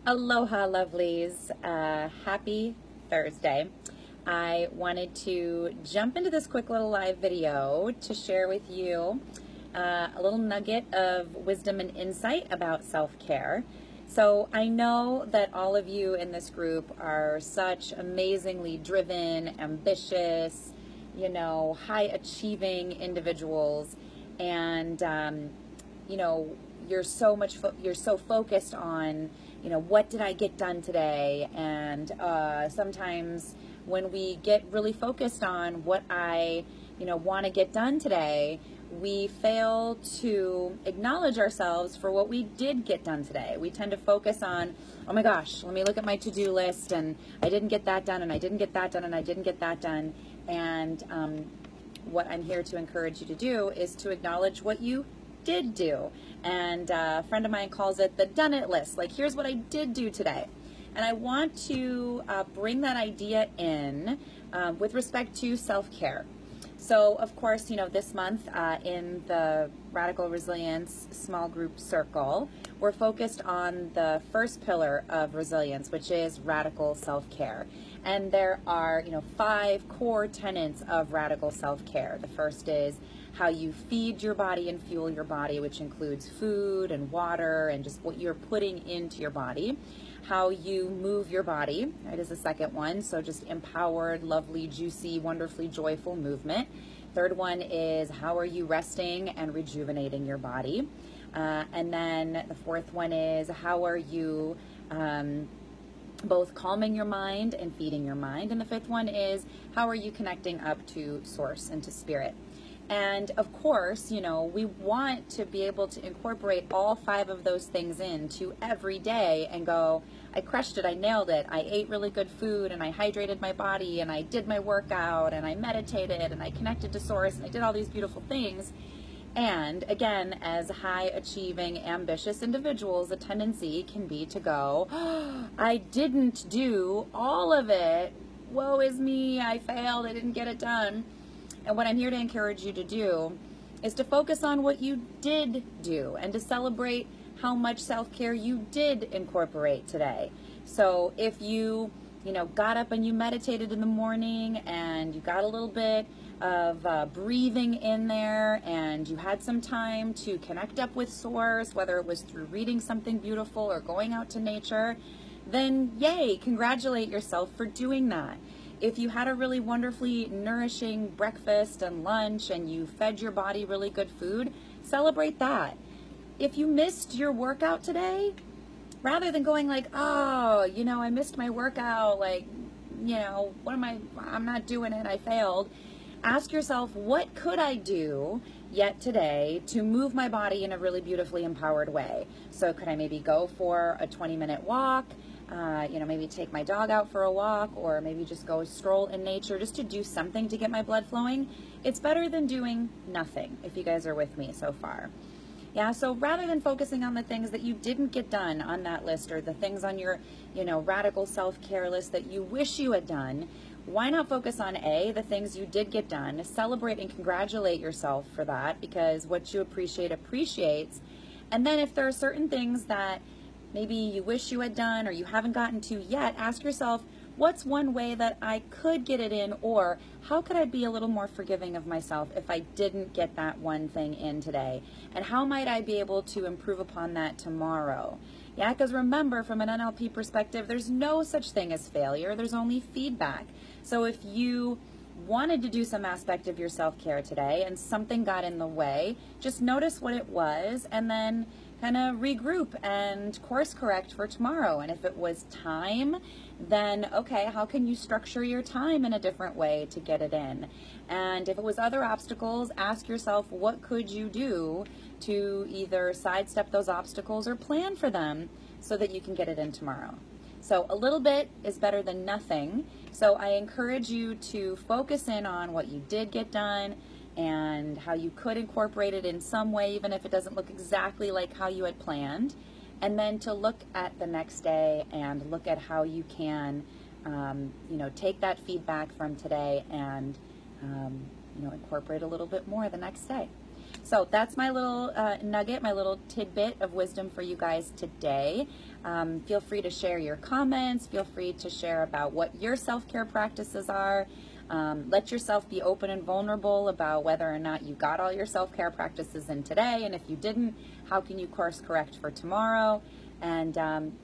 Aloha, lovelies. Happy Thursday. I wanted to jump into this quick little live video to share with you a little nugget of wisdom and insight about self-care. So I know that all of you in this group are such amazingly driven, ambitious, high-achieving individuals, and you're so focused on what did I get done today? And sometimes when we get really focused on what I want to get done today, we fail to acknowledge ourselves for what we did get done today. We tend to focus on, oh my gosh, let me look at my to-do list, and I didn't get that done, and I didn't get that done, and I didn't get that done. And what I'm here to encourage you to do is to acknowledge what you did do. And a friend of mine calls it the done it list. Like, here's what I did do today. And I want to bring that idea in with respect to self-care. So, of course, this month in the Radical Resilience Small Group Circle, we're focused on the first pillar of resilience, which is radical self-care. And there are, 5 core tenets of radical self-care. The first is how you feed your body and fuel your body, which includes food and water and just what you're putting into your body. How you move your body, right, is the second one. So just empowered, lovely, juicy, wonderfully joyful movement. Third one is how are you resting and rejuvenating your body? And then the fourth one is how are you both calming your mind and feeding your mind? And the fifth one is how are you connecting up to source and to spirit? And of course, we want to be able to incorporate all 5 of those things into every day and go, I crushed it, I nailed it, I ate really good food, and I hydrated my body, and I did my workout, and I meditated, and I connected to source, and I did all these beautiful things. And again, as high achieving, ambitious individuals, a tendency can be to go, oh, I didn't do all of it. Woe is me, I failed, I didn't get it done. And what I'm here to encourage you to do is to focus on what you did do and to celebrate how much self-care you did incorporate today. So if you, got up and you meditated in the morning and you got a little bit of breathing in there and you had some time to connect up with source, whether it was through reading something beautiful or going out to nature, then yay, congratulate yourself for doing that. If you had a really wonderfully nourishing breakfast and lunch and you fed your body really good food, celebrate that. If you missed your workout today, rather than going like, oh, I missed my workout, I'm not doing it, I failed. Ask yourself, what could I do yet today to move my body in a really beautifully empowered way? So could I maybe go for a 20-minute walk? Maybe take my dog out for a walk, or maybe just go stroll in nature just to do something to get my blood flowing. It's better than doing nothing, if you guys are with me so far. Yeah, so rather than focusing on the things that you didn't get done on that list, or the things on your, radical self-care list that you wish you had done, why not focus on the things you did get done, celebrate and congratulate yourself for that, because what you appreciate appreciates. And then if there are certain things that maybe you wish you had done or you haven't gotten to yet, ask yourself, what's one way that I could get it in, or how could I be a little more forgiving of myself if I didn't get that one thing in today? And how might I be able to improve upon that tomorrow? Yeah, because remember, from an NLP perspective, there's no such thing as failure. There's only feedback. So if you wanted to do some aspect of your self-care today and something got in the way, just notice what it was and then kind of regroup and course correct for tomorrow. And if it was time, then okay, how can you structure your time in a different way to get it in? And if it was other obstacles, ask yourself, what could you do to either sidestep those obstacles or plan for them so that you can get it in tomorrow? So a little bit is better than nothing. So I encourage you to focus in on what you did get done and how you could incorporate it in some way, even if it doesn't look exactly like how you had planned. And then to look at the next day and look at how you can, take that feedback from today and, incorporate a little bit more the next day. So that's my little nugget, my little tidbit of wisdom for you guys today. Feel free to share your comments. Feel free to share about what your self-care practices are. Let yourself be open and vulnerable about whether or not you got all your self-care practices in today. And if you didn't, how can you course correct for tomorrow? And,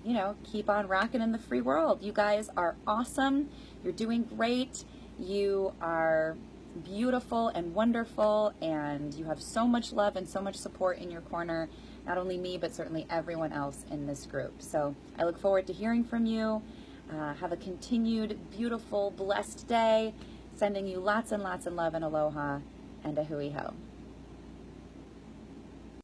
you know, keep on rocking in the free world. You guys are awesome. You're doing great. You are beautiful and wonderful, and you have so much love and so much support in your corner. Not only me, but certainly everyone else in this group. So I look forward to hearing from you. Have a continued beautiful, blessed day. Sending you lots and lots of love and aloha and a hui hou.